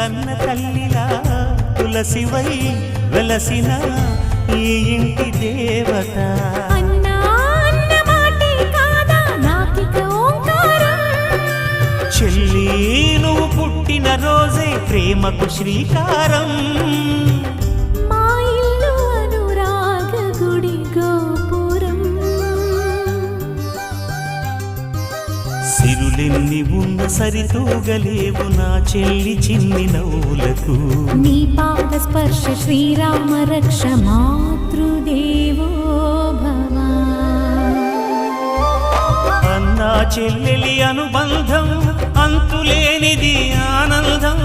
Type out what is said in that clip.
కన్న తల్లిలా తులసివై వెలసిన ఈ ఇంటి దేవత చెల్లి నువ్వు పుట్టిన రోజే ప్రేమకు శ్రీకారం మా ఇల్లు అనురాగ గుడి గోపురం సిరులెన్ని ఉన్న సరితూగలేవు నా చెల్లి చిన్ని నవ్వులకు నీ పాద స్పర్శ శ్రీరామ రక్ష మాతృదేవో భవ అన్నా చెల్లెలి అనుబంధం అంతులేనిది ఆనందం